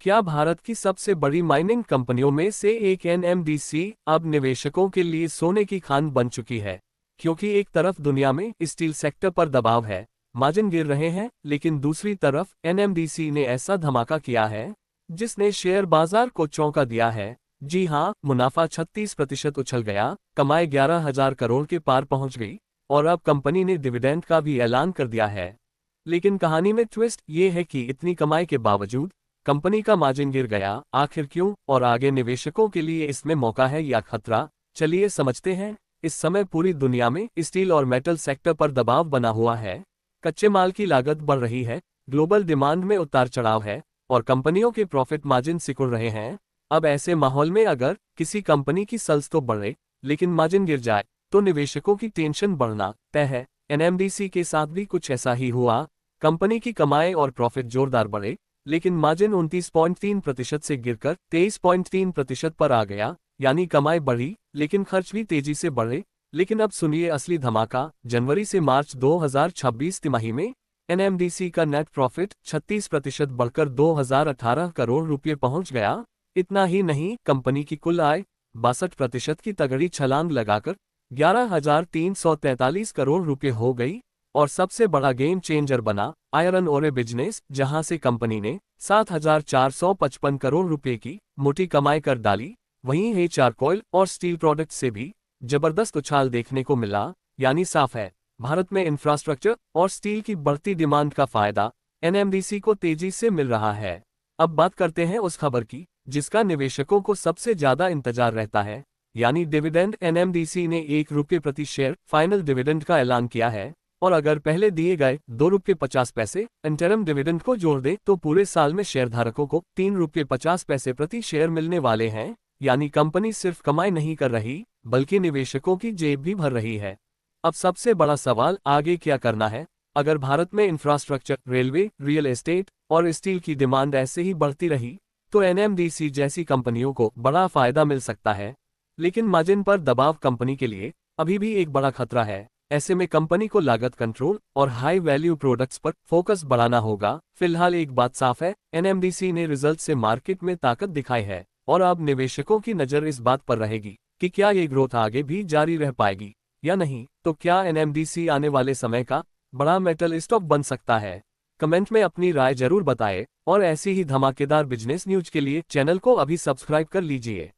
क्या भारत की सबसे बड़ी माइनिंग कंपनियों में से एक एनएमडीसी अब निवेशकों के लिए सोने की खान बन चुकी है? क्योंकि एक तरफ दुनिया में स्टील सेक्टर पर दबाव है, मार्जिन गिर रहे हैं, लेकिन दूसरी तरफ एनएमडीसी ने ऐसा धमाका किया है जिसने शेयर बाजार को चौंका दिया है। जी हां, मुनाफा 36% उछल गया, कमाई 11,000 करोड़ के पार पहुंच गई और अब कंपनी ने डिविडेंड का भी ऐलान कर दिया है। लेकिन कहानी में ट्विस्ट ये है कि इतनी कमाई के बावजूद कंपनी का मार्जिन गिर गया। आखिर क्यों, और आगे निवेशकों के लिए इसमें मौका है या खतरा? चलिए समझते हैं। इस समय पूरी दुनिया में स्टील और मेटल सेक्टर पर दबाव बना हुआ है। कच्चे माल की लागत बढ़ रही है, ग्लोबल डिमांड में उतार चढ़ाव है और कंपनियों के प्रॉफिट मार्जिन सिकुड़ रहे हैं। अब ऐसे माहौल में अगर किसी कंपनी की सेल्स तो बढ़े लेकिन मार्जिन गिर जाए तो निवेशकों की टेंशन बढ़ना तय है। एनएमडीसी के साथ भी कुछ ऐसा ही हुआ। कंपनी की कमाई और प्रॉफिट जोरदार बढ़े, लेकिन मार्जिन 29.3% से गिरकर 23.3% पर आ गया। यानी कमाई बढ़ी लेकिन खर्च भी तेजी से बढ़े। लेकिन अब सुनिए असली धमाका। जनवरी से मार्च 2026 तिमाही में एनएमडीसी का नेट प्रॉफिट 36% बढ़कर 2018 करोड़ रुपये पहुंच गया। इतना ही नहीं, कंपनी की कुल आय 62% की तगड़ी छलांग लगाकर 11,343 करोड़ रुपये हो गई। और सबसे बड़ा गेम चेंजर बना आयरन ओरे बिजनेस, जहां से कंपनी ने 7,455 करोड़ रुपए की मोटी कमाई कर डाली। वहीं है चारकोल और स्टील प्रोडक्ट से भी जबरदस्त उछाल देखने को मिला। यानी साफ है, भारत में इंफ्रास्ट्रक्चर और स्टील की बढ़ती डिमांड का फायदा एनएमडीसी को तेजी से मिल रहा है। अब बात करते हैं उस खबर की जिसका निवेशकों को सबसे ज्यादा इंतजार रहता है, यानी डिविडेंड। एनएमडीसी ने ₹1 प्रति शेयर फाइनल डिविडेंड का ऐलान किया है और अगर पहले दिए गए ₹2.50 इंटरम डिविडेंड को जोड़ दे तो पूरे साल में शेयरधारकों को ₹3.50 प्रति शेयर मिलने वाले हैं। यानी कंपनी सिर्फ कमाई नहीं कर रही बल्कि निवेशकों की जेब भी भर रही है। अब सबसे बड़ा सवाल, आगे क्या करना है? अगर भारत में इंफ्रास्ट्रक्चर, रेलवे, रियल एस्टेट और स्टील की डिमांड ऐसे ही बढ़ती रही तो एनएमडीसी जैसी कंपनियों को बड़ा फायदा मिल सकता है। लेकिन मार्जिन पर दबाव कंपनी के लिए अभी भी एक बड़ा खतरा है। ऐसे में कंपनी को लागत कंट्रोल और हाई वैल्यू प्रोडक्ट्स पर फोकस बढ़ाना होगा। फिलहाल एक बात साफ है, एनएमडीसी ने रिजल्ट से मार्केट में ताकत दिखाई है और अब निवेशकों की नजर इस बात पर रहेगी कि क्या ये ग्रोथ आगे भी जारी रह पाएगी या नहीं। तो क्या एनएमडीसी आने वाले समय का बड़ा मेटल स्टॉक बन सकता है? कमेंट में अपनी राय जरूर बताएं और ऐसी ही धमाकेदार बिजनेस न्यूज के लिए चैनल को अभी सब्सक्राइब कर लीजिए।